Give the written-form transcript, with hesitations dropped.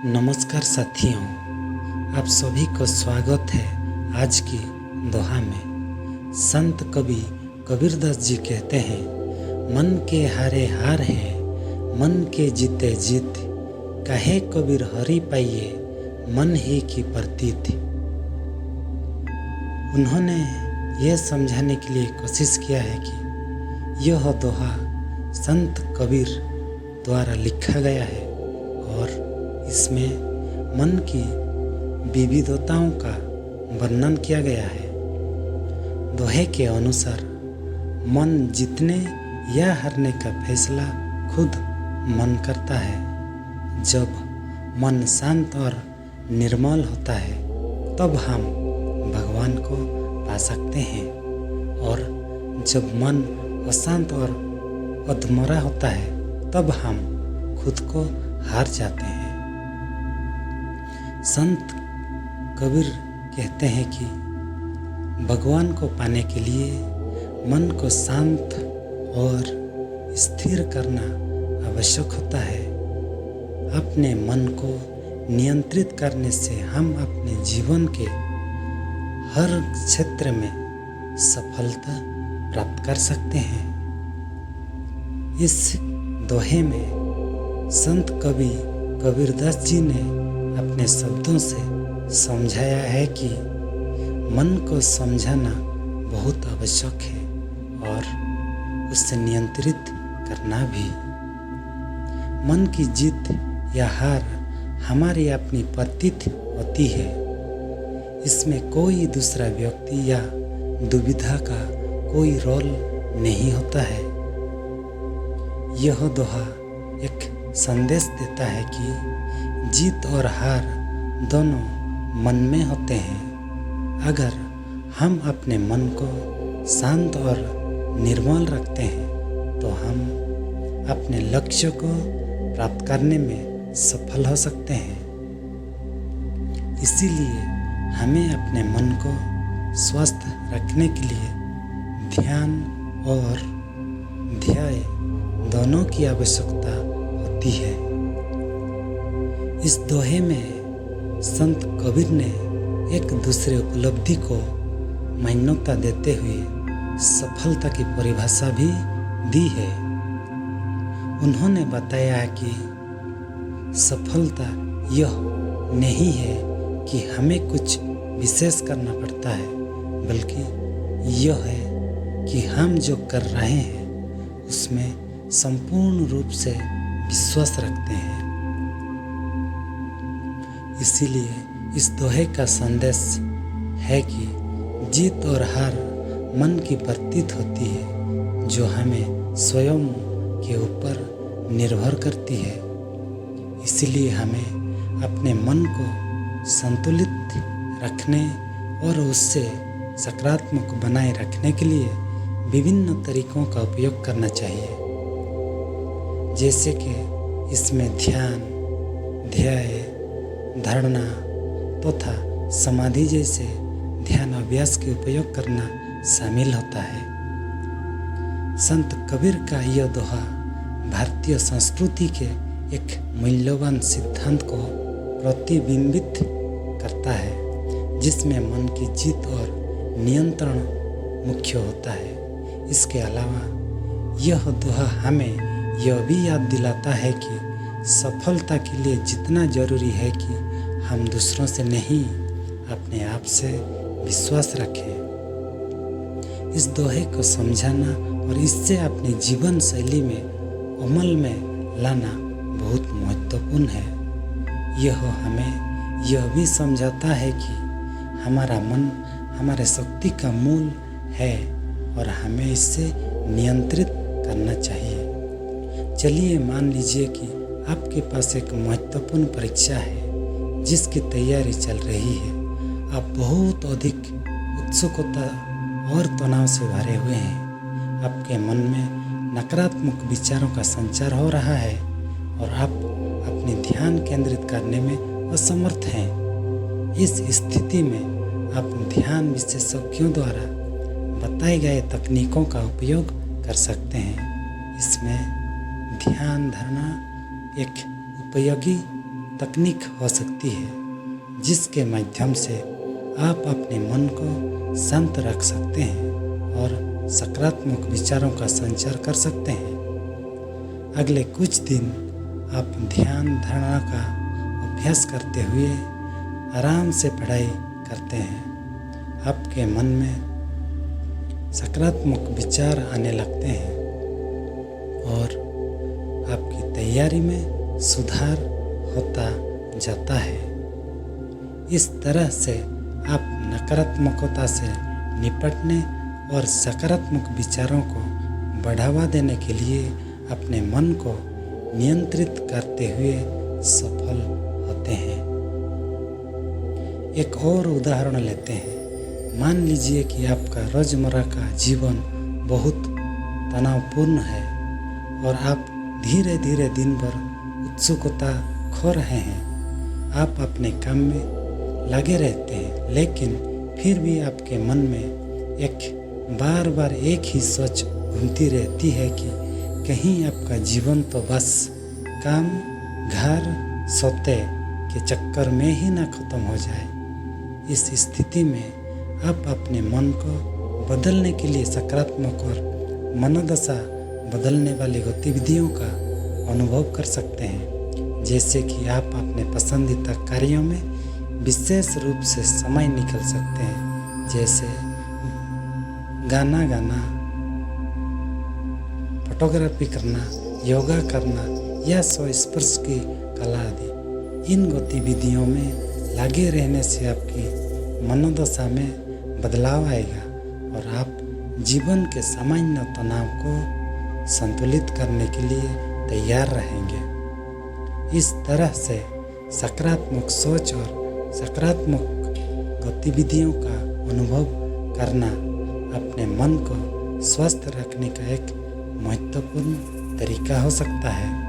नमस्कार साथियों, आप सभी को स्वागत है आज की दोहा में। संत कवि कबीरदास जी कहते हैं, मन के हारे हार है, मन के जीते जीत, कहे कबीर हरि पाइए, मन ही की प्रतीत। उन्होंने यह समझाने के लिए कोशिश किया है कि यह दोहा संत कबीर द्वारा लिखा गया है और इसमें मन की विविधताओं का वर्णन किया गया है। दोहे के अनुसार मन जीतने या हारने का फैसला खुद मन करता है। जब मन शांत और निर्मल होता है तब हम भगवान को पा सकते हैं, और जब मन अशांत और अधमरा होता है तब हम खुद को हार जाते हैं। संत कबीर कहते हैं कि भगवान को पाने के लिए मन को शांत और स्थिर करना आवश्यक होता है। अपने मन को नियंत्रित करने से हम अपने जीवन के हर क्षेत्र में सफलता प्राप्त कर सकते हैं। इस दोहे में संत कवि कबीरदास जी ने अपने शब्दों से समझाया है कि मन को समझाना बहुत आवश्यक है और उसे नियंत्रित करना भी। मन की जीत या हार हमारी अपनी प्रतीत होती है। इसमें कोई दूसरा व्यक्ति या दुविधा का कोई रोल नहीं होता है। यह दोहा एक संदेश देता है कि जीत और हार दोनों मन में होते हैं। अगर हम अपने मन को शांत और निर्मल रखते हैं तो हम अपने लक्ष्य को प्राप्त करने में सफल हो सकते हैं। इसीलिए हमें अपने मन को स्वस्थ रखने के लिए ध्यान और ध्यान दोनों की आवश्यकता होती है। इस दोहे में संत कबीर ने एक दूसरे उपलब्धि को मान्यता देते हुए सफलता की परिभाषा भी दी है। उन्होंने बताया कि सफलता यह नहीं है कि हमें कुछ विशेष करना पड़ता है, बल्कि यह है कि हम जो कर रहे हैं उसमें संपूर्ण रूप से विश्वास रखते हैं। इसीलिए इस दोहे का संदेश है कि जीत और हार मन की प्रतीत होती है, जो हमें स्वयं के ऊपर निर्भर करती है। इसलिए हमें अपने मन को संतुलित रखने और उससे सकारात्मक बनाए रखने के लिए विभिन्न तरीकों का उपयोग करना चाहिए, जैसे कि इसमें ध्यान, ध्यान, धारणा तथा समाधि जैसे ध्यान अभ्यास के उपयोग करना शामिल होता है। संत कबीर का यह दोहा भारतीय संस्कृति के एक मूल्यवान सिद्धांत को प्रतिबिंबित करता है, जिसमें मन की जीत और नियंत्रण मुख्य होता है। इसके अलावा यह दोहा हमें यह भी याद दिलाता है कि सफलता के लिए जितना जरूरी है कि हम दूसरों से नहीं, अपने आप से विश्वास रखें। इस दोहे को समझाना और इससे अपनी जीवन शैली में अमल में लाना बहुत महत्वपूर्ण है। यह हमें यह भी समझाता है कि हमारा मन हमारे शक्ति का मूल है और हमें इससे नियंत्रित करना चाहिए। चलिए मान लीजिए कि आपके पास एक महत्वपूर्ण परीक्षा है जिसकी तैयारी चल रही है। आप बहुत अधिक उत्सुकता और तनाव से भरे हुए हैं। आपके मन में नकारात्मक विचारों का संचार हो रहा है और आप अपने ध्यान केंद्रित करने में असमर्थ हैं। इस स्थिति में आप ध्यान विशेषज्ञों द्वारा बताए गए तकनीकों का उपयोग कर सकते हैं। इसमें ध्यान धारणा एक उपयोगी तकनीक हो सकती है जिसके माध्यम से आप अपने मन को शांत रख सकते हैं और सकारात्मक विचारों का संचार कर सकते हैं। अगले कुछ दिन आप ध्यान धारणा का अभ्यास करते हुए आराम से पढ़ाई करते हैं। आपके मन में सकारात्मक विचार आने लगते हैं और आपकी तैयारी में सुधार होता जाता है। इस तरह से आप नकारात्मकता से निपटने और सकारात्मक विचारों को बढ़ावा देने के लिए अपने मन को नियंत्रित करते हुए सफल होते हैं। एक और उदाहरण लेते हैं। मान लीजिए कि आपका रोजमर्रा का जीवन बहुत तनावपूर्ण है और आप धीरे धीरे दिन भर उत्सुकता खो रहे हैं। आप अपने काम में लगे रहते हैं, लेकिन फिर भी आपके मन में बार बार एक ही सोच घूमती रहती है कि कहीं आपका जीवन तो बस काम, घर, सोते के चक्कर में ही ना खत्म हो जाए। इस स्थिति में आप अपने मन को बदलने के लिए सकारात्मक और मनोदशा बदलने वाली गतिविधियों का अनुभव कर सकते हैं। जैसे कि आप अपने पसंदीदा कार्यों में विशेष रूप से समय निकाल सकते हैं, जैसे गाना गाना, फोटोग्राफी करना, योगा करना या स्पर्श की कला आदि। इन गतिविधियों में लगे रहने से आपकी मनोदशा में बदलाव आएगा और आप जीवन के सामान्य तनाव को संतुलित करने के लिए तैयार रहेंगे। इस तरह से सकारात्मक सोच और सकारात्मक गतिविधियों का अनुभव करना अपने मन को स्वस्थ रखने का एक महत्वपूर्ण तरीका हो सकता है।